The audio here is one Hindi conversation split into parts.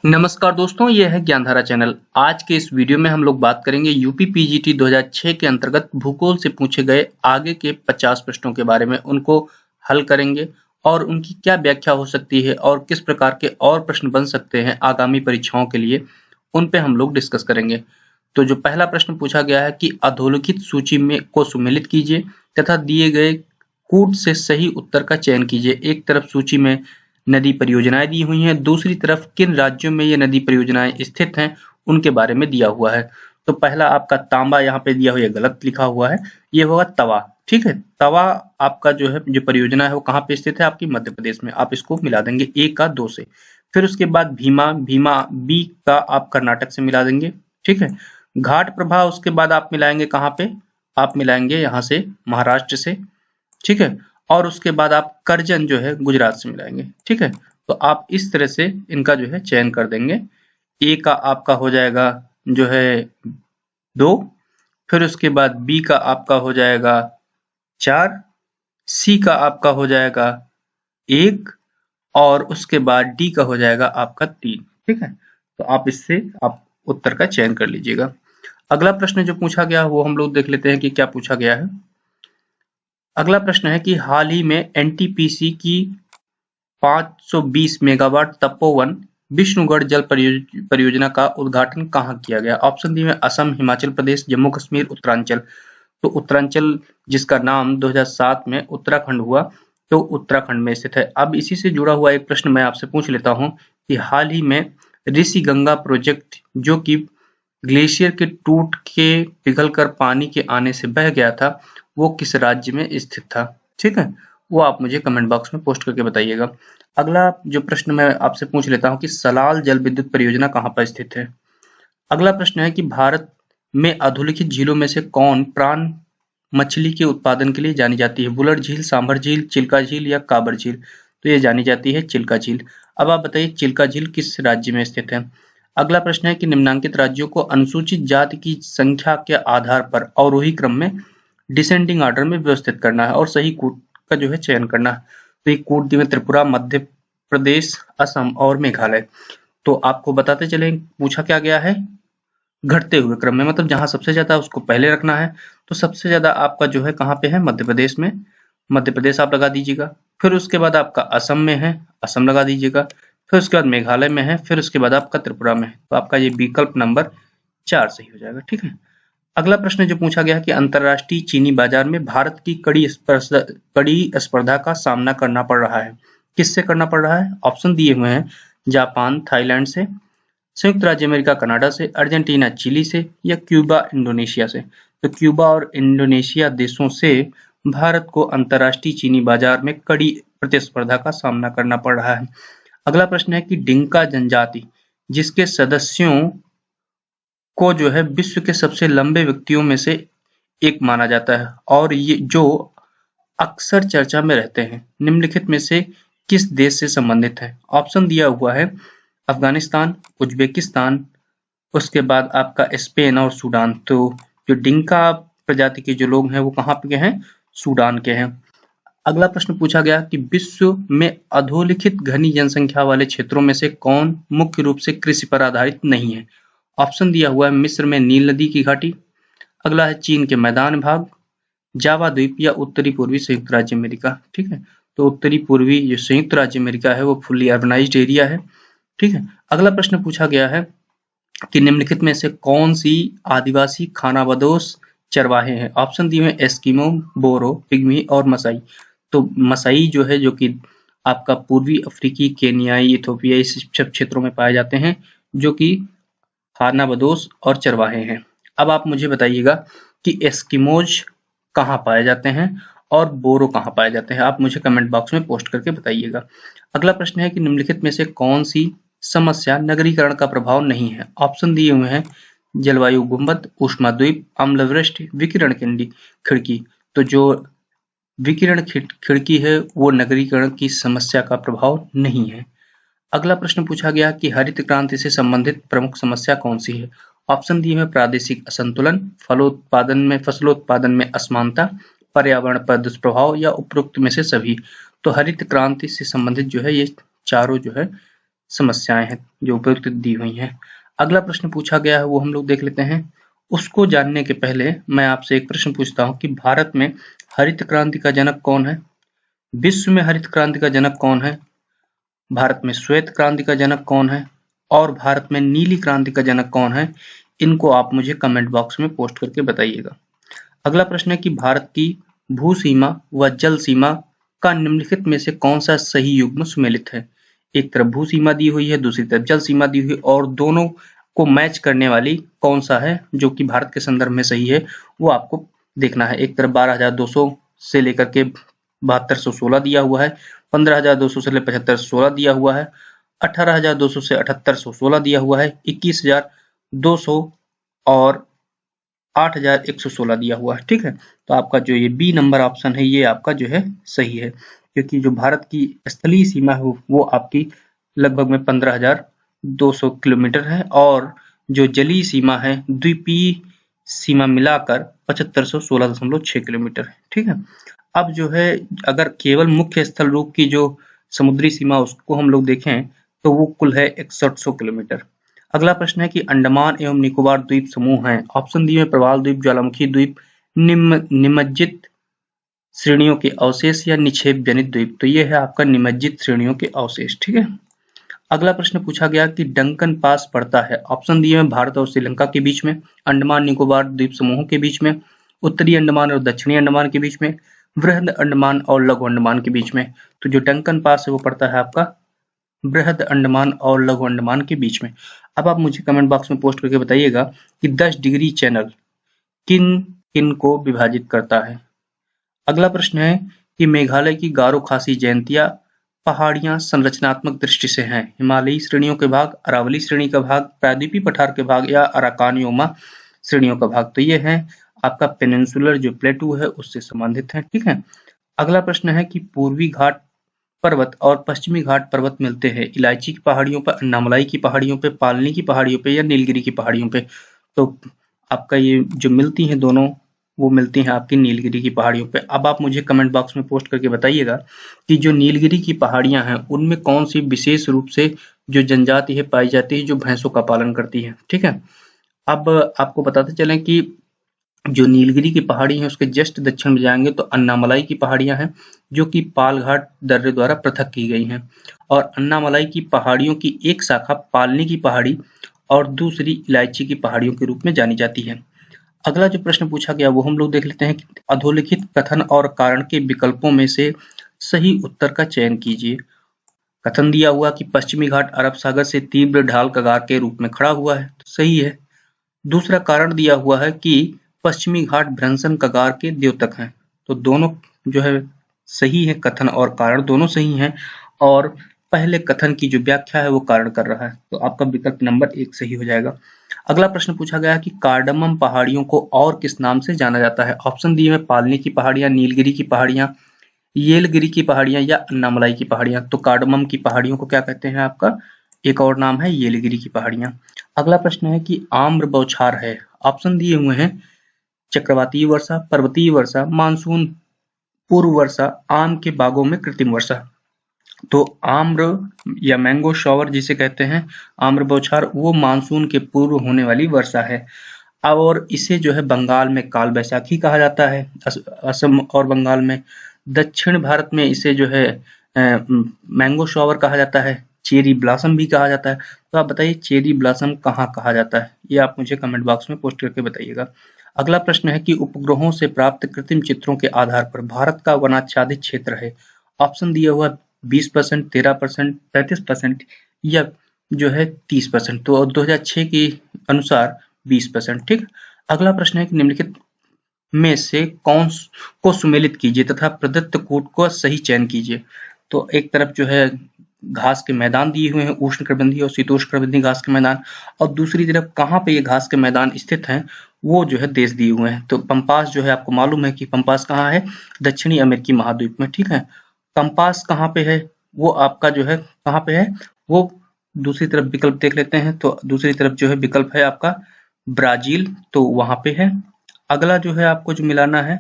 नमस्कार दोस्तों, ये है ज्ञानधारा चैनल। आज के इस वीडियो में हम लोग बात करेंगे यूपी पीजीटी 2006 के अंतर्गत भूगोल से पूछे गए आगे के 50 प्रश्नों के बारे में। उनको हल करेंगे और उनकी क्या व्याख्या हो सकती है और किस प्रकार के और प्रश्न बन सकते हैं आगामी परीक्षाओं के लिए, उन पे हम लोग डिस्कस करेंगे। तो जो पहला प्रश्न पूछा गया है कि अधोलिखित सूची में को सुमेलित कीजिए तथा दिए गए कूट से सही उत्तर का चयन कीजिए। एक तरफ सूची में नदी परियोजनाएं दी हुई हैं, दूसरी तरफ किन राज्यों में ये नदी परियोजनाएं स्थित हैं उनके बारे में दिया हुआ है। तो पहला आपका तांबा यहाँ पे दिया हुआ है, गलत लिखा हुआ है, ये होगा तवा। ठीक है, तवा आपका जो है जो परियोजना है वो कहाँ पे स्थित है, आपकी मध्य प्रदेश में। आप इसको मिला देंगे ए का 2 से। फिर उसके बाद भीमा, भीमा बी का आप कर्नाटक से मिला देंगे। ठीक है, घाट प्रभा उसके बाद आप मिलाएंगे कहाँ पे, आप मिलाएंगे यहाँ से महाराष्ट्र से। ठीक है, और उसके बाद आप करजन जो है गुजरात से मिलाएंगे। ठीक है, तो आप इस तरह से इनका जो है चयन कर देंगे। ए का आपका हो जाएगा जो है 2, फिर उसके बाद बी का आपका हो जाएगा 4, सी का आपका हो जाएगा 1 और उसके बाद डी का हो जाएगा आपका 3। ठीक है, तो आप इससे आप उत्तर का चयन कर लीजिएगा। अगला प्रश्न जो पूछा गया वो हम लोग देख लेते हैं कि क्या पूछा गया है। अगला प्रश्न है कि हाल ही में एनटीपीसी की 520 मेगावाट तपोवन विष्णुगढ़ जल परियोजना का उद्घाटन कहाँ किया गया। ऑप्शन डी में असम, हिमाचल प्रदेश, जम्मू कश्मीर, उत्तरांचल। तो उत्तरांचल जिसका नाम 2007 में उत्तराखंड हुआ, तो उत्तराखंड में स्थित है। अब इसी से जुड़ा हुआ एक प्रश्न मैं आपसे पूछ लेता हूँ कि हाल ही में ऋषि गंगा प्रोजेक्ट जो कि ग्लेशियर के टूट के पिघलकर पानी के आने से बह गया था, वो किस राज्य में स्थित था। ठीक है, वो आप मुझे कमेंट बॉक्स में पोस्ट करके बताइएगा। अगला जो प्रश्न मैं आपसे पूछ लेता हूँ कि सलाल जल विद्युत परियोजना कहाँ पर स्थित है। अगला प्रश्न है कि भारत में अधोलिखित झीलों में से कौन प्राण मछली के उत्पादन के लिए जानी जाती है। बुलर झील, सांभर झील, चिल्का झील या काबर झील। तो ये जानी जाती है चिल्का झील। अब आप बताइए चिल्का झील किस राज्य में स्थित है। अगला प्रश्न है कि निम्नलिखित राज्यों को अनुसूचित जाति की संख्या के आधार पर अवरोही क्रम में डिसेंडिंग ऑर्डर में व्यवस्थित करना है और सही कूट का जो है चयन करना है। तो एक कूट दिए त्रिपुरा, मध्य प्रदेश, असम और मेघालय। तो आपको बताते चले पूछा क्या गया है, घटते हुए क्रम में, मतलब जहां सबसे ज्यादा उसको पहले रखना है। तो सबसे ज्यादा आपका जो है कहाँ पे है, मध्य प्रदेश में, मध्य प्रदेश आप लगा दीजिएगा। फिर उसके बाद आपका असम में है, असम लगा दीजिएगा। फिर उसके बाद मेघालय में है, फिर उसके बाद आपका त्रिपुरा में है। तो आपका ये विकल्प नंबर 4 सही हो जाएगा। ठीक है, अगला प्रश्न जो पूछा गया कि अंतरराष्ट्रीय चीनी बाजार में भारत की कड़ी स्पर्धा का सामना करना पड़ रहा है। किससे करना पड़ रहा है। ऑप्शन दिए हुए हैं जापान, थाईलैंड से, संयुक्त राज्य अमेरिका कनाडा से, अर्जेंटीना चिली से या क्यूबा इंडोनेशिया से। तो क्यूबा और इंडोनेशिया देशों से भारत को अंतरराष्ट्रीय चीनी बाजार में कड़ी प्रतिस्पर्धा का सामना करना पड़ रहा है। अगला प्रश्न है कि डिंका जनजाति जिसके सदस्यों को जो है विश्व के सबसे लंबे व्यक्तियों में से एक माना जाता है और ये जो अक्सर चर्चा में रहते हैं, निम्नलिखित में से किस देश से संबंधित है। ऑप्शन दिया हुआ है अफगानिस्तान, उज्बेकिस्तान, उसके बाद आपका स्पेन और सूडान। तो जो डिंका प्रजाति के जो लोग हैं वो कहाँ पे हैं, सूडान के हैं। अगला प्रश्न पूछा गया कि विश्व में अधोलिखित घनी जनसंख्या वाले क्षेत्रों में से कौन मुख्य रूप से कृषि पर आधारित नहीं है। ऑप्शन दिया हुआ है मिस्र में नील नदी की घाटी, अगला है चीन के मैदान भाग, जावा द्वीप या उत्तरी पूर्वी संयुक्त राज्य अमेरिका। ठीक है, तो उत्तरी पूर्वी जो संयुक्त राज्य अमेरिका है वो फुल्ली अर्बनाइज्ड एरिया है। ठीक है, अगला प्रश्न पूछा गया है कि निम्नलिखित में से कौन सी आदिवासी खानाबदोश चरवाहे हैं। ऑप्शन दिए हुए एस्किमो, बोरो, पिग्मी और मसाई। तो मसाई जो है जो कि आपका पूर्वी अफ्रीकी, केन्याई, इथोपियाई सब क्षेत्रों में पाए जाते हैं, जो कि खानाबदोश और चरवाहे हैं। अब आप मुझे बताइएगा कि एस्किमोज कहाँ पाए जाते हैं और बोरो कहाँ पाए जाते हैं। आप मुझे कमेंट बॉक्स में पोस्ट करके बताइएगा। अगला प्रश्न है कि निम्नलिखित में से कौन सी समस्या नगरीकरण का प्रभाव नहीं है। ऑप्शन दिए हुए हैं जलवायु गुंबद, ऊष्माद्वीप, अम्लवृष्टि, विकिरण खिड़की। तो जो विकिरण खिड़की है वो नगरीकरण की समस्या का प्रभाव नहीं है। अगला प्रश्न पूछा गया कि हरित क्रांति से संबंधित प्रमुख समस्या कौन सी है। ऑप्शन दिए हैं प्रादेशिक असंतुलन, फसलोत्पादन में असमानता, पर्यावरण पर दुष्प्रभाव या उपरोक्त में से सभी। तो हरित क्रांति से संबंधित जो है ये चारों जो है समस्याएं हैं जो उपयुक्त दी हुई हैं। अगला प्रश्न पूछा गया है वो हम लोग देख लेते हैं। उसको जानने के पहले मैं आपसे एक प्रश्न पूछता हूं कि भारत में हरित क्रांति का जनक कौन है? विश्व में हरित क्रांति का जनक कौन है? भारत में श्वेत क्रांति का जनक कौन है? और भारत में नीली क्रांति का जनक कौन है? इनको आप मुझे कमेंट बॉक्स में पोस्ट करके बताइएगा। अगला प्रश्न है कि भारत की भू सीमा व जल सीमा का निम्नलिखित में से कौन सा सही युग्म सुमेलित है? एक तरफ भू सीमा दी हुई है, दूसरी तरफ जल सीमा दी हुई है, और दोनों को मैच करने वाली कौन सा है जो कि भारत के संदर्भ में सही है, वो आपको देखना है। एक तरफ 12,200 से लेकर के 7216 दिया हुआ है, 15,200 से लेकर 7516 दिया हुआ है, 18,200 से 7816 दिया हुआ है, 21,200 और 8,116 दिया हुआ है। ठीक है, तो आपका जो ये बी नंबर ऑप्शन है ये आपका जो है सही है, क्योंकि जो भारत की स्थलीय सीमा है वो आपकी लगभग में 15,200 किलोमीटर है, और जो जलीय सीमा है द्वीपीय सीमा मिलाकर 7516.6 किलोमीटर है। ठीक है, अब जो है अगर केवल मुख्य स्थल रूप की जो समुद्री सीमा उसको हम लोग देखें तो वो कुल है 6100 किलोमीटर। अगला प्रश्न है कि अंडमान एवं निकोबार द्वीप समूह हैं। ऑप्शन डी में प्रवाल द्वीप, ज्वालामुखी द्वीप, निमज्जित श्रेणियों के अवशेष या निक्षेप जनित द्वीप। तो ये है आपका निमज्जित श्रेणियों के अवशेष। ठीक है, अगला प्रश्न पूछा गया कि डंकन पास पड़ता है। ऑप्शन दिए हैं भारत और श्रीलंका के बीच में, अंडमान निकोबार द्वीप समूहों के बीच में, उत्तरी अंडमान और दक्षिणी अंडमान के बीच में, बृहद अंडमान और लघु अंडमान के बीच में। तो जो डंकन पास है वो पड़ता है आपका बृहद अंडमान और लघु अंडमान के बीच में। अब आप मुझे कमेंट बॉक्स में पोस्ट करके बताइएगा कि 10 डिग्री चैनल किन किन को विभाजित करता है। अगला प्रश्न है कि मेघालय की गारो खासी जयंतिया पहाड़ियां संरचनात्मक दृष्टि से हैं। हिमालयी श्रेणियों के भाग, अरावली श्रेणी का भाग, प्रायद्वीपीय पठार के भाग या अराकानियोमा श्रेणियों का भाग। तो ये है आपका पेनिनसुलर जो प्लेटू है उससे संबंधित है। ठीक है, अगला प्रश्न है कि पूर्वी घाट पर्वत और पश्चिमी घाट पर्वत मिलते हैं इलायची की पहाड़ियों पर, अन्नामलाई की पहाड़ियों पे, पालनी की पहाड़ियों पे या नीलगिरी की पहाड़ियों पे। तो आपका ये जो मिलती हैं दोनों वो मिलती हैं आपकी नीलगिरी की पहाड़ियों पे। अब आप मुझे कमेंट बॉक्स में पोस्ट करके बताइएगा कि जो नीलगिरी की पहाड़ियां हैं उनमें कौन सी विशेष रूप से जो जनजाति है पाई जाती है जो भैंसों का पालन करती है। ठीक है, अब आपको बताते चलें कि जो नीलगिरी की पहाड़ी है उसके जस्ट दक्षिण में जाएंगे तो अन्नामलाई की पहाड़ियां हैं जो कि पालघाट दर्रे द्वारा पृथक की गई हैं, और अन्नामलाई की पहाड़ियों की एक शाखा पालनी की पहाड़ी और दूसरी इलायची की पहाड़ियों के रूप में जानी जाती है। अगला जो प्रश्न पूछा गया वो हम लोग देख लेते हैं कि अधोलिखित कथन और कारण के विकल्पों में से सही उत्तर का चयन कीजिए। कथन दिया हुआ कि पश्चिमी घाट अरब सागर से तीव्र ढाल कगार के रूप में खड़ा हुआ है, तो सही है। दूसरा कारण दिया हुआ है कि पश्चिमी घाट भ्रंशन कगार के द्योतक हैं, तो दोनों जो है सही है, कथन और कारण दोनों सही हैं, और पहले कथन की जो व्याख्या है वो कारण कर रहा है, तो आपका विकल्प नंबर 1 सही हो जाएगा। अगला प्रश्न पूछा गया कि कार्डमम पहाड़ियों को और किस नाम से जाना जाता है। ऑप्शन दिए में पालनी की पहाड़ियां, नीलगिरी की पहाड़ियां, येलगिरी की पहाड़ियां या अन्नामलाई की पहाड़ियां। तो कार्डमम की पहाड़ियों को क्या कहते हैं, आपका एक और नाम है येलगिरी की पहाड़ियां। अगला प्रश्न है कि आम्र बौछार है। ऑप्शन दिए हुए हैं चक्रवातीय वर्षा, पर्वतीय वर्षा, मानसून पूर्व वर्षा, आम के बागों में कृत्रिम वर्षा। तो आम्र या मैंगो शॉवर जिसे कहते हैं आम्र बौछार, वो मानसून के पूर्व होने वाली वर्षा है। और इसे जो है बंगाल में काल बैसाखी कहा जाता है, असम और बंगाल में। दक्षिण भारत में इसे जो है मैंगो शॉवर कहा जाता है, चेरी ब्लॉसम भी कहा जाता है। तो आप बताइए चेरी ब्लॉसम कहाँ कहा जाता है, ये आप मुझे कमेंट बॉक्स में पोस्ट करके बताइएगा। अगला प्रश्न है कि उपग्रहों से प्राप्त कृत्रिम चित्रों के आधार पर भारत का वनाच्छादित क्षेत्र है। ऑप्शन दिया हुआ 20%, 13%, 35% या जो है 30%। तो 2006 के अनुसार 20%। ठीक, अगला प्रश्न है कि निम्नलिखित में से कौन को सुमेलित कीजिए तथा प्रदत्त कूट को सही चयन कीजिए। तो एक तरफ जो है घास के मैदान दिए हुए हैं, उष्णकटिबंधीय और शीतोष्णकटिबंधीय घास के मैदान, और दूसरी तरफ कहाँ पे ये घास के मैदान स्थित हैं वो जो है देश दिए हुए हैं। तो पंपास जो है आपको मालूम है कि पंपास कहाँ है, दक्षिणी अमेरिकी महाद्वीप में। ठीक है, कंपास कहाँ पे है, वो आपका जो है कहाँ पे है, वो दूसरी तरफ विकल्प देख लेते हैं। तो दूसरी तरफ जो है विकल्प है आपका ब्राजील, तो वहां पे है। अगला जो है आपको जो मिलाना है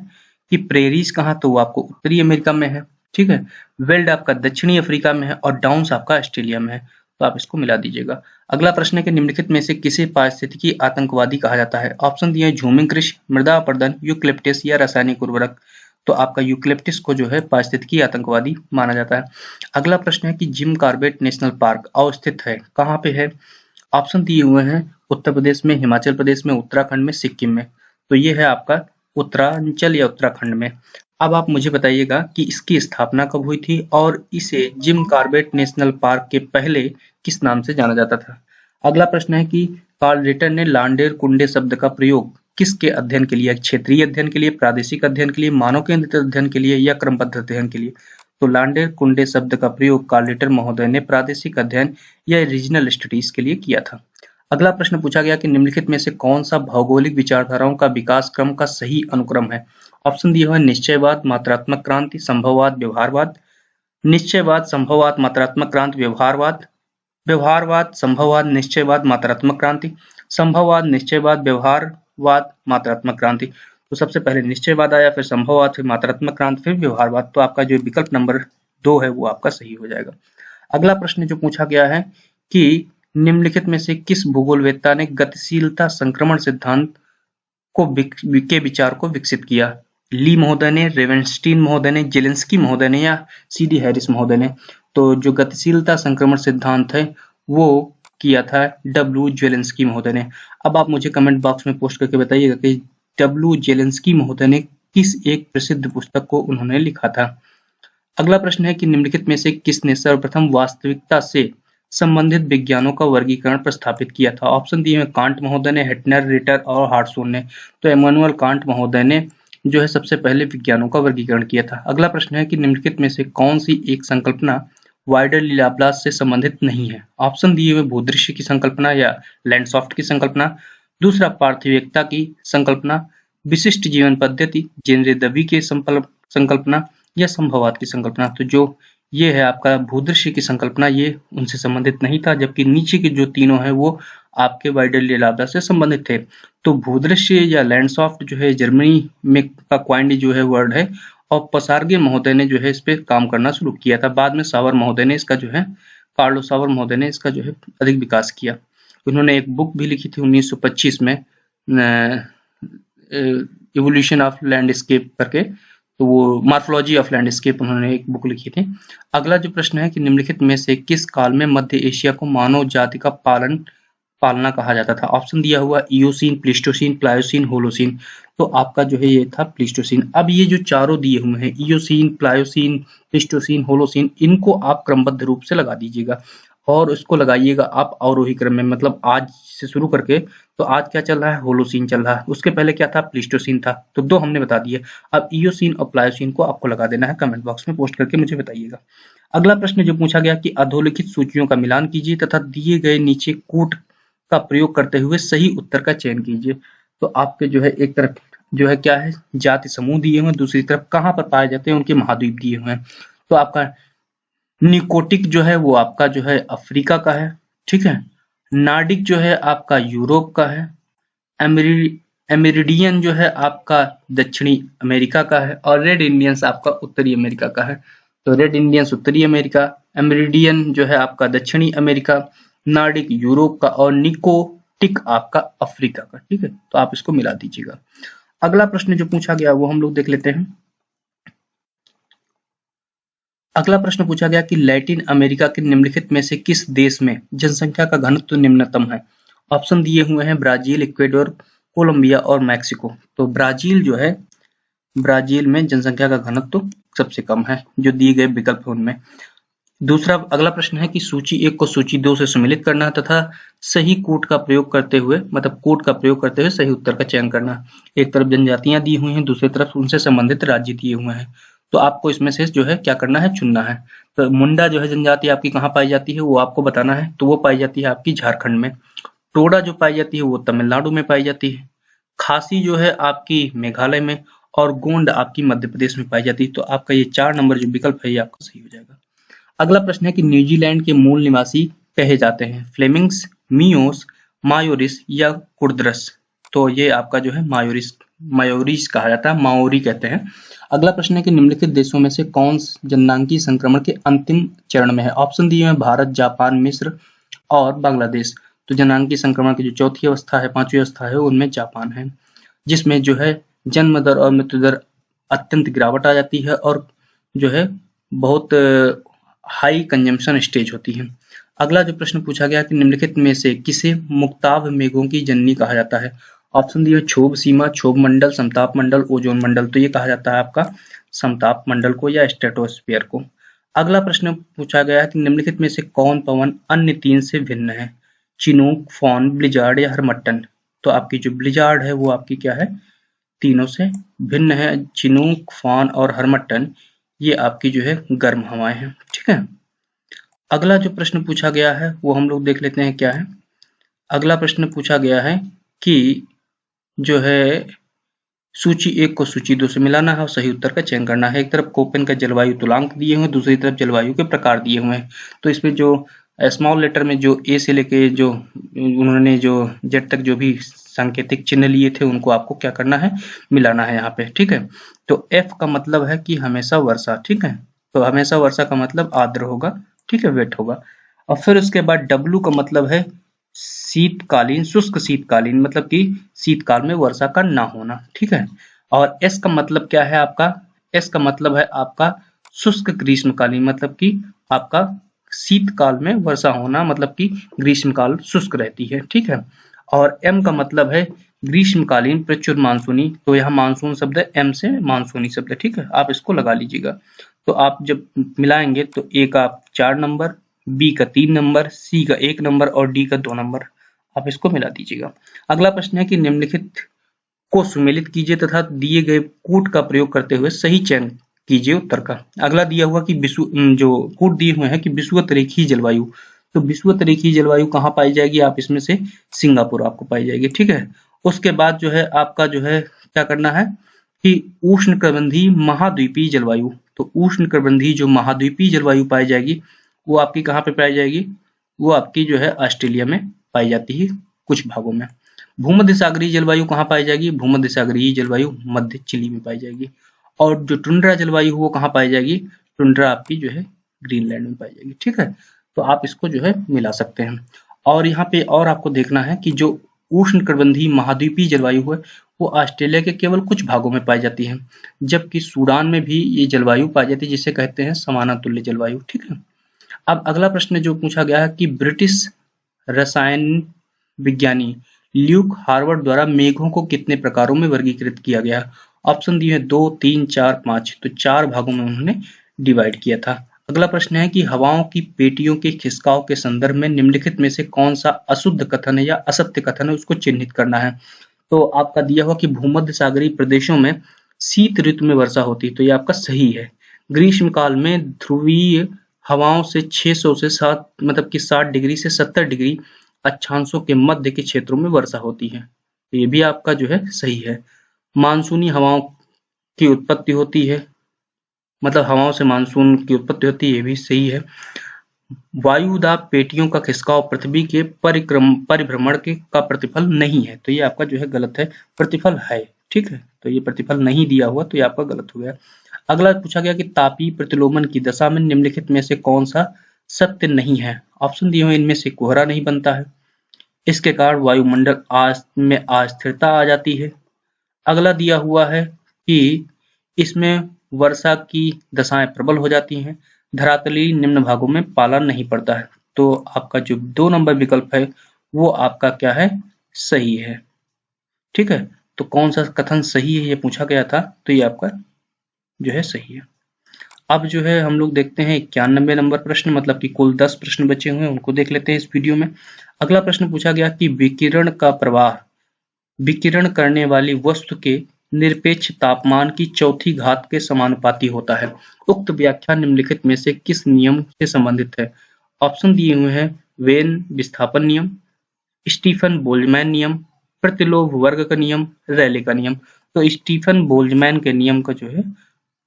कि प्रेरीज कहाँ, तो वो आपको उत्तरी अमेरिका में है। ठीक है, वेल्ड आपका दक्षिणी अफ्रीका में है और डाउन्स आपका ऑस्ट्रेलिया में है। तो आप इसको मिला दीजिएगा। अगला प्रश्न है कि निम्नलिखित में से किसे पारिस्थितिकी आतंकवादी कहा जाता है? ऑप्शन दिए झूमिंग कृषि, मृदा अपरदन, यूकलिप्टिस या रासायनिक उर्वरक। तो आपका यूकलिप्टिस को जो है पारिस्थितिकी आतंकवादी माना जाता है। अगला प्रश्न है कि जिम कॉर्बेट नेशनल पार्क अवस्थित है, कहाँ पे है? ऑप्शन दिए हुए हैं उत्तर प्रदेश में, हिमाचल प्रदेश में, उत्तराखंड में, सिक्किम में। तो ये है आपका उत्तरांचल या उत्तराखंड में। अब आप मुझे बताइएगा कि इसकी स्थापना कब हुई थी और इसे जिम कॉर्बेट नेशनल पार्क के पहले किस नाम से जाना जाता था? अगला प्रश्न है कि कार्ल रिटर ने लांडेर कुंडे शब्द का प्रयोग किसके अध्ययन के लिए? क्षेत्रीय अध्ययन के लिए, प्रादेशिक अध्ययन के लिए, मानव केंद्रित अध्ययन के लिए या क्रमबद्ध अध्ययन के लिए? तो लांडेर कुंडे शब्द का प्रयोग कार्ल रिटर महोदय ने प्रादेशिक अध्ययन या रीजनल स्टडीज के लिए किया था। अगला प्रश्न पूछा गया कि निम्नलिखित में से कौन सा भौगोलिक विचारधाराओं का विकास क्रम का सही अनुक्रम है? ऑप्शन दिए हुए निश्चयवाद, मात्रात्मक क्रांति, संभववाद, व्यवहारवाद। निश्चयवाद, संभववाद, मात्रात्मक क्रांति, व्यवहारवाद। व्यवहारवाद, संभववाद, निश्चयवाद, मात्रात्मक क्रांति। संभववाद, निश्चयवाद, व्यवहारवाद, मात्रात्मक क्रांति। तो सबसे पहले निश्चयवाद आया, फिर संभववाद, फिर मात्रात्मक क्रांति, फिर व्यवहारवाद। तो आपका जो विकल्प नंबर 2 है वो आपका सही हो जाएगा। अगला प्रश्न जो पूछा गया है कि निम्नलिखित में से किस भूगोलवेत्ता ने गतिशीलता संक्रमण सिद्धांत के विचार को विकसित किया? ली महोदय ने, रेवेनस्टीन महोदय ने, जेलेंस्की महोदय ने या सीडी हैरिस महोदय ने? तो जो गतिशीलता संक्रमण सिद्धांत है वो किया था डब्ल्यू जेलेंस्की महोदय ने। अब आप मुझे कमेंट बॉक्स में पोस्ट करके बताइएगा कि डब्ल्यू जेलेंस्की महोदय ने किस एक प्रसिद्ध पुस्तक को उन्होंने लिखा था। अगला प्रश्न है कि निम्नलिखित में से किसने सर्वप्रथम वास्तविकता से संबंधित विज्ञानों का वर्गीकरण प्रस्तावित किया था? ऑप्शन दिए हैं कांट महोदय ने, हेटनर, रिटर और हार्टसोन ने। तो इमैनुअल कांट महोदय ने जो है सबसे पहले विज्ञानों का वर्गीकरण किया था। अगला प्रश्न है कि निम्नलिखित में से कौन सी एक संकल्पना वाइडरली लाप्लास से संबंधित नहीं है? ऑप्शन दिए हुए भूदृश्य की संकल्पना या लैंडसॉफ्ट की संकल्पना। दूसरा पार्थिविकता की संकल्पना, विशिष्ट जीवन पद्धति, जेनरे दवी की संकल्पना या संभववाद की संकल्पना। तो जो ये है आपका भूदृश्य की संकल्पना, ये उनसे संबंधित नहीं था, जबकि नीचे के जो तीनों हैं वो आपके वाइडरली लाप्लास से संबंधित थे। तो भूदृश्य या लैंडसॉफ्ट जो है जर्मनी में का क्वाइंड जो है वर्ड है, और पसार्गे महोदय ने जो है इस पे काम करना शुरू किया था। बाद में सावर महोदय ने इसका जो है, कार्लो सावर महोदय ने इसका जो है अधिक विकास किया। उन्होंने एक बुक भी लिखी थी 1925 में, इवोल्यूशन ऑफ लैंडस्केप करके, तो वो मार्फोलॉजी ऑफ लैंडस्केप उन्होंने एक बुक लिखी थी। अगला जो प्रश्न है कि निम्नलिखित में से किस काल में मध्य एशिया को मानव जाति का पालना कहा जाता था? ऑप्शन दिया हुआ इयोसीन, प्लीस्टोसीन, प्लायोसीन, होलोसीन। तो आपका जो है ये था प्लीस्टोसीन। अब ये जो चारों दिए हुए हैं इयोसीन, प्लायोसीन, प्लीस्टोसीन, होलोसीन, इनको आप क्रमबद्ध रूप से लगा दीजिएगा और इसको लगाइएगा आप अवरोही क्रम में, मतलब आज से शुरू करके। तो आज क्या चल रहा है? होलोसीन चल रहा है। उसके पहले क्या था? प्लीस्टोसीन था। तो 2 हमने बता दिए। अब इयोसीन और प्लायोसीन को आपको लगा देना है। कमेंट बॉक्स में पोस्ट करके मुझे बताइएगा। अगला प्रश्न जो पूछा गया कि अधोलिखित सूचियों का मिलान कीजिए तथा दिए गए नीचे कूट का प्रयोग करते हुए सही उत्तर का चयन कीजिए। तो आपके जो है एक तरफ जो है क्या है, जाति समूह दिए हुए हैं, दूसरी तरफ कहाँ पर पाए जाते हैं उनके महाद्वीप दिए हुए हैं। तो आपका निकोटिक जो है वो आपका जो है अफ्रीका का है, ठीक है। नार्डिक जो है आपका यूरोप का है। एमेरिडियन जो है आपका दक्षिणी अमेरिका का है और रेड इंडियंस आपका उत्तरी अमेरिका का है। तो रेड इंडियंस उत्तरी अमेरिका, एमेरिडियन जो है आपका दक्षिणी अमेरिका, नार्डिक यूरोप का और निकोटिक आपका अफ्रीका का, ठीक है। तो आप इसको मिला दीजिएगा। अगला प्रश्न जो पूछा गया वो हम लोग देख लेते हैं। अगला प्रश्न पूछा गया कि लैटिन अमेरिका के निम्नलिखित में से किस देश में जनसंख्या का घनत्व निम्नतम है? ऑप्शन दिए हुए हैं ब्राजील, इक्वेडोर, कोलंबिया और मैक्सिको। तो ब्राजील जो है, ब्राजील में जनसंख्या का घनत्व सबसे कम है जो दिए गए विकल्प है उनमें। दूसरा अगला प्रश्न है कि सूची 1 को सूची 2 से सम्मिलित करना तथा सही कूट का प्रयोग करते हुए, मतलब कूट का प्रयोग करते हुए सही उत्तर का चयन करना। एक तरफ जनजातियां दी हुई हैं, दूसरी तरफ उनसे संबंधित राज्य दिए हुए हैं। तो आपको इसमें से जो है क्या करना है, चुनना है। तो मुंडा जो है जनजाति आपकी कहाँ पाई जाती है वो आपको बताना है। तो वो पाई जाती है आपकी झारखंड में। टोडा जो पाई जाती है वो तमिलनाडु में पाई जाती है। खासी जो है आपकी मेघालय में और गोंड आपकी मध्य प्रदेश में पाई जाती है। तो आपका ये 4 नंबर जो विकल्प है ये आपका सही हो जाएगा। अगला प्रश्न है कि न्यूजीलैंड के मूल निवासी कहे जाते हैं फ्लेमिंग्स, मियोस, मायोरिस या कुर्दरस। तो ये आपका जो है मायोरिस मायोरीज कहा जाता है, माओरी कहते हैं। अगला प्रश्न है कि निम्नलिखित देशों में से कौन जननांगी संक्रमण के अंतिम चरण में है। ऑप्शन दिए हैं भारत, जापान, मिस्र और बांग्लादेश। तो जननांगी संक्रमण की जो चौथी अवस्था है, पांचवी अवस्था है, उनमें जापान है, जिसमें जो है जन्म दर और मृत्यु दर अत्यंत गिरावट आ जाती है और जो है बहुत हाई कंजम्पशन स्टेज होती है। अगला जो प्रश्न पूछा गया कि निम्नलिखित में से किसे मुक्ताभ मेघों की जननी कहा जाता है। ऑप्शन दिए क्षोभ सीमा, क्षोभ मंडल, समताप मंडल, ओजोन मंडल। तो ये कहा जाता है आपका समताप मंडल को या स्ट्रेटोस्फीयर को। अगला प्रश्न पूछा गया है कि निम्नलिखित में से कौन पवन अन्य तीन से भिन्न है। चिनूक, फॉन, ब्लिजार्ड या हरमट्टन। तो आपकी जो ब्लिजार्ड है वो आपकी क्या है, तीनों से भिन्न है। चिनूक, फॉन और हरमट्टन ये आपकी जो है गर्म हवाएं हैं। ठीक है, अगला जो प्रश्न पूछा गया है वो हम लोग देख लेते हैं क्या है। अगला प्रश्न पूछा गया है कि जो है सूची 1 को सूची 2 से मिलाना है और सही उत्तर का चयन करना है। एक तरफ कोपेन का जलवायु तुलांक दिए हुए हैं, दूसरी तरफ जलवायु के प्रकार दिए हुए हैं। तो इसमें जो स्मॉल लेटर में जो ए से लेके जो उन्होंने जो जेड तक जो भी सांकेतिक चिन्ह लिए थे उनको आपको क्या करना है, मिलाना है यहाँ पे। ठीक है, तो एफ का मतलब है कि हमेशा वर्षा। ठीक है, तो हमेशा वर्षा का मतलब आर्द्र होगा। ठीक है, वेट होगा। और फिर उसके बाद डब्लू का मतलब है शीतकालीन, शुष्क शीतकालीन, मतलब कि शीतकाल में वर्षा का ना होना। ठीक है, और एस का मतलब क्या है आपका, एस का मतलब है आपका शुष्क ग्रीष्मकालीन, मतलब कि आपका शीतकाल में वर्षा होना, मतलब कि ग्रीष्मकाल शुष्क रहती है। ठीक है, और एम का मतलब है ग्रीष्मकालीन प्रचुर मानसूनी। तो यहाँ मानसून शब्द है, एम से मानसूनी शब्द है। ठीक है, आप इसको लगा लीजिएगा। तो आप जब मिलाएंगे तो ए का 4 नंबर, बी का 3 नंबर, सी का 1 नंबर और डी का 2 नंबर, आप इसको मिला दीजिएगा। अगला प्रश्न है कि निम्नलिखित को सुमेलित कीजिए तथा दिए गए कूट का प्रयोग करते हुए सही चयन कीजिए उत्तर का। अगला दिया हुआ कि जो कूट दिए हुए हैं कि विषुवत रेखीय जलवायु। तो विषुवत रेखीय जलवायु कहाँ पाई जाएगी, आप इसमें से सिंगापुर आपको पाई जाएगी। ठीक है, उसके बाद जो है आपका जो है क्या करना है कि उष्णकटिबंधीय महाद्वीपीय जलवायु। तो उष्णकटिबंधीय जो महाद्वीपीय जलवायु पाई जाएगी वो आपकी कहाँ पे पाई जाएगी, वो आपकी जो है ऑस्ट्रेलिया में पाई जाती है कुछ भागों में। भूमध्य सागरीय जलवायु कहाँ पाई जाएगी, भूमध्य सागरीय जलवायु मध्य चिली में पाई जाएगी। और जो टुंड्रा जलवायु वो कहाँ पाई जाएगी, टुंड्रा आपकी जो है ग्रीनलैंड में पाई जाएगी। ठीक है, तो आप इसको जो है मिला सकते हैं। और यहाँ पे और आपको देखना है कि जो उष्णकटिबंधीय महाद्वीपीय जलवायु है वो ऑस्ट्रेलिया के केवल कुछ भागों में पाई जाती है, जबकि सूडान में भी ये जलवायु पाई जाती है जिसे कहते हैं समानातुल्य जलवायु। ठीक है, अब अगला प्रश्न जो पूछा गया है कि ब्रिटिश रसायन विज्ञानी ल्यूक हार्वर्ड द्वारा मेघों को कितने प्रकारों में वर्गीकृत किया गया। ऑप्शन दिए हैं 2, 3, 4, 5। तो 4 भागों में उन्होंने डिवाइड किया था। अगला प्रश्न है कि हवाओं की पेटियों के खिसकाव के संदर्भ में निम्नलिखित में से कौन सा अशुद्ध कथन है या असत्य कथन है, उसको चिन्हित करना है। तो आपका दिया हुआ कि भूमध्य सागरीय प्रदेशों में शीत ऋतु में वर्षा होती है, तो ये आपका सही है। ग्रीष्म काल में ध्रुवीय हवाओं से 600 से 7 मतलब कि 60 डिग्री से 70 डिग्री अक्षांशों के मध्य के क्षेत्रों में वर्षा होती है, तो ये भी आपका जो है सही है। मानसूनी हवाओं की उत्पत्ति होती है, मतलब हवाओं से मानसून की उत्पत्ति होती है, ये भी सही है। वायुदाब पेटियों का खिसकाव पृथ्वी के परिभ्रमण के का प्रतिफल नहीं है, तो ये आपका जो है गलत है। प्रतिफल है, ठीक है, तो ये प्रतिफल नहीं दिया हुआ, तो ये आपका गलत हो गया। अगला पूछा गया कि तापीय प्रतिलोमन की दशा में निम्नलिखित में से कौन सा सत्य नहीं है। ऑप्शन दिए हुए इनमें से कोहरा नहीं बनता है, इसके कारण वायुमंडल में अस्थिरता आ जाती है। अगला दिया हुआ है कि इसमें वर्षा की दशाएं प्रबल हो जाती हैं, धरातलीय निम्न भागों में पाला नहीं पड़ता है। तो आपका जो 2 नंबर विकल्प है वो आपका क्या है, सही है। ठीक है, तो कौन सा कथन सही है ये पूछा गया था, तो ये आपका जो है सही है। अब जो है हम लोग देखते हैं 91 नंबर प्रश्न, मतलब कि कुल 10 प्रश्न बचे हुए हैं, उनको देख लेते हैं इस वीडियो में। अगला प्रश्न पूछा गया कि विकिरण का प्रवाह विकिरण करने वाली वस्तु के निरपेक्ष तापमान की चौथी घात के समानुपाती होता है। उक्त व्याख्या निम्नलिखित में से किस नियम से संबंधित है। ऑप्शन दिए हुए हैं वेन विस्थापन नियम, स्टीफन बोल्ट्जमैन नियम, प्रतिलोभ वर्ग का नियम, रैले का नियम। तो स्टीफन बोल्ट्जमैन के नियम का जो है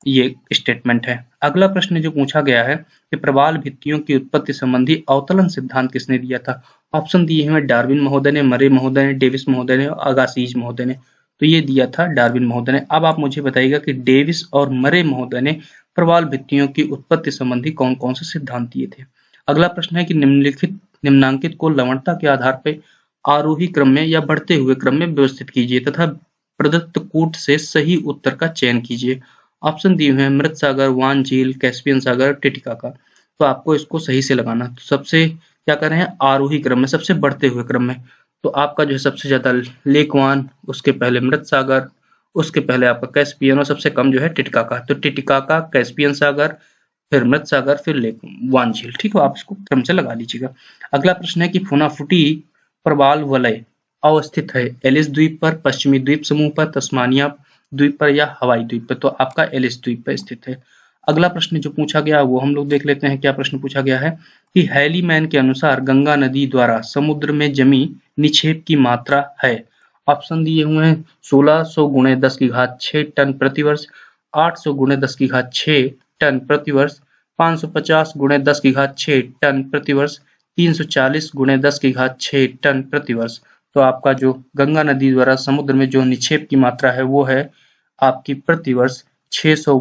ये स्टेटमेंट है। अगला प्रश्न जो पूछा गया है कि प्रवाल भित्तियों की उत्पत्ति संबंधी अवतलन सिद्धांत किसने दिया था। ऑप्शन दिए हैं डार्विन महोदय ने, मरे महोदय ने, डेविस महोदय ने और अगासिज महोदय ने। तो ये दिया था डार्विन महोदय ने। अब आप मुझे बताइएगा कि डेविस और मरे महोदय ने प्रवाल भित्तियों की उत्पत्ति संबंधी कौन कौन से सिद्धांत दिए थे। अगला प्रश्न है कि निम्नांकित को लवणता के आधार पर आरोही क्रम में या बढ़ते हुए क्रम में व्यवस्थित कीजिए तथा प्रदत्त कूट से सही उत्तर का चयन कीजिए। ऑप्शन दिए हुए हैं मृत सागर, वान झील, कैस्पियन सागर, टिटिकाका। तो आपको इसको सही से लगाना। तो सबसे क्या कर रहे हैं, आरोही क्रम में, सबसे बढ़ते हुए क्रम में। तो आपका जो है सबसे ज्यादा लेक वान, उसके पहले मृत सागर, उसके पहले आपका कैस्पियन और सबसे कम जो है टिटिकाका। तो टिटिकाका, कैस्पियन सागर, फिर मृत सागर, फिर लेक वान झील। ठीक है, आप इसको क्रम से लगा लीजिएगा। अगला प्रश्न है कि फुनाफुटी प्रवाल वलय अवस्थित है एलिस द्वीप पर, पश्चिमी द्वीप समूह पर, तस्मानिया द्वीप पर या हवाई द्वीप पर। तो आपका एलिस द्वीप पर स्थित है। अगला प्रश्न जो पूछा गया वो हम लोग देख लेते हैं। क्या प्रश्न पूछा गया है कि हैलीमैन के अनुसार गंगा नदी द्वारा समुद्र में जमी निक्षेप की मात्रा है। ऑप्शन दिए हुए हैं 1600 गुणे 10 की घात 6 टन प्रति वर्ष, 800 गुणे 10 की घात 6 टन प्रति वर्ष, 550 गुणे 10 की घात 6 टन प्रति वर्ष, 340 गुणे 10 की घात 6 टन प्रति वर्ष। तो आपका जो गंगा नदी द्वारा समुद्र में जो निक्षेप की मात्रा है वो है आपकी प्रति वर्ष 1600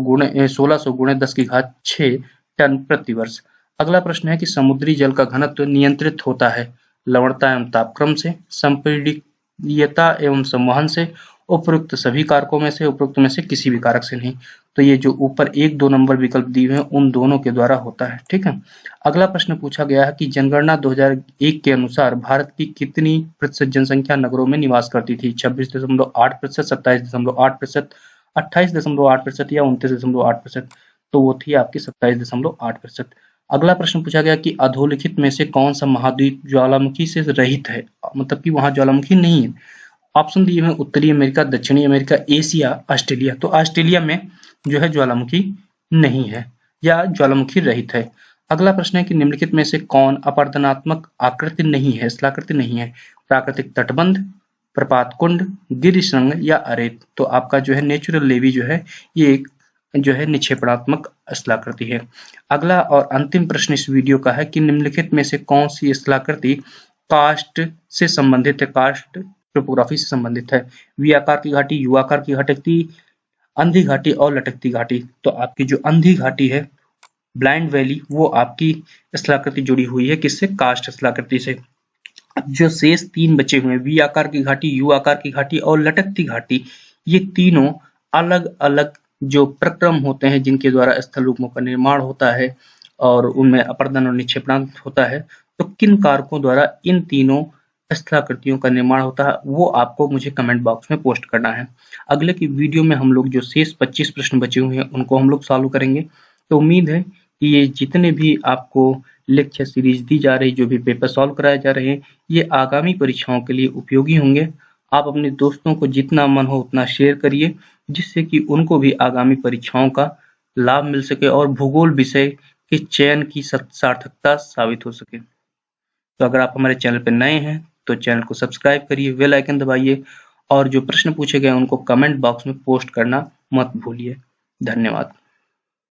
गुणे 10 की घात 6 टन प्रति वर्ष। अगला प्रश्न है कि समुद्री जल का घनत्व नियंत्रित होता है लवणता एवं तापक्रम से, संपीड्यता एवं संवहन से, उपरोक्त सभी कारकों में से, उपरोक्त में से किसी भी कारक से नहीं। तो ये जो ऊपर 1-2 नंबर विकल्प दिए हुए हैं उन दोनों के द्वारा होता है। ठीक है। अगला प्रश्न पूछा गया है कि जनगणना 2001 के अनुसार भारत की कितनी प्रतिशत जनसंख्या नगरों में निवास करती थी। 26.8%, 27.8%, 28.8% या 29.8%। तो वो थी आपकी 27.8%। अगला प्रश्न पूछा गया कि अधोलिखित में से कौन सा महाद्वीप ज्वालामुखी से रहित है, मतलब कि वहां ज्वालामुखी नहीं है। ऑप्शन दिए हुए उत्तरी अमेरिका, दक्षिणी अमेरिका, एशिया, ऑस्ट्रेलिया। तो ऑस्ट्रेलिया में जो है ज्वालामुखी नहीं है या ज्वालामुखी रहित है। अगला प्रश्न है कि निम्नलिखित में से कौन अपरदनात्मक आकृति नहीं है, स्थलाकृति नहीं है। प्राकृतिक तटबंध, प्रपात कुंड, गिरिशृंग या अरेत। तो आपका जो है नेचुरल लेवी जो है ये एक जो है निक्षेपणात्मक स्थलाकृति है। अगला और अंतिम प्रश्न इस वीडियो का है कि निम्नलिखित में से कौन सी स्थलाकृति कास्ट से संबंधित है, कास्ट टोपोग्राफी से संबंधित है। वी आकार की घाटी, यू आकार की घाटी, अंधी घाटी और लटकती घाटी। तो आपकी जो अंधी घाटी है, ब्लाइंड वैली, वो आपकी स्थलाकृति जुड़ी हुई है किससे, कास्ट स्थलाकृति से। अब जो शेष 3 बचे हुए हैं, वी आकार की घाटी, यू आकार की घाटी और लटकती घाटी, ये तीनों अलग अलग जो प्रक्रम होते हैं जिनके द्वारा स्थल रूपों का निर्माण होता है और उनमें अपरदन और निक्षेपणांक होता है। तो किन कारकों द्वारा इन तीनों स्थलाकृतियों का निर्माण होता है वो आपको मुझे कमेंट बॉक्स में पोस्ट करना है। अगले की वीडियो में हम लोग जो शेष 25 प्रश्न बचे हुए हैं उनको हम लोग सॉल्व करेंगे। तो उम्मीद है कि ये जितने भी आपको लेक्चर सीरीज दी जा रही, जो भी पेपर सॉल्व कराए जा रहे हैं, ये आगामी परीक्षाओं के लिए उपयोगी होंगे। आप अपने दोस्तों को जितना मन हो उतना शेयर करिए जिससे कि उनको भी आगामी परीक्षाओं का लाभ मिल सके और भूगोल विषय के चयन की सार्थकता साबित हो सके। तो अगर आप हमारे चैनल पर नए हैं तो चैनल को सब्सक्राइब करिए, बेल आइकन दबाइए और जो प्रश्न पूछे गए उनको कमेंट बॉक्स में पोस्ट करना मत भूलिए। धन्यवाद।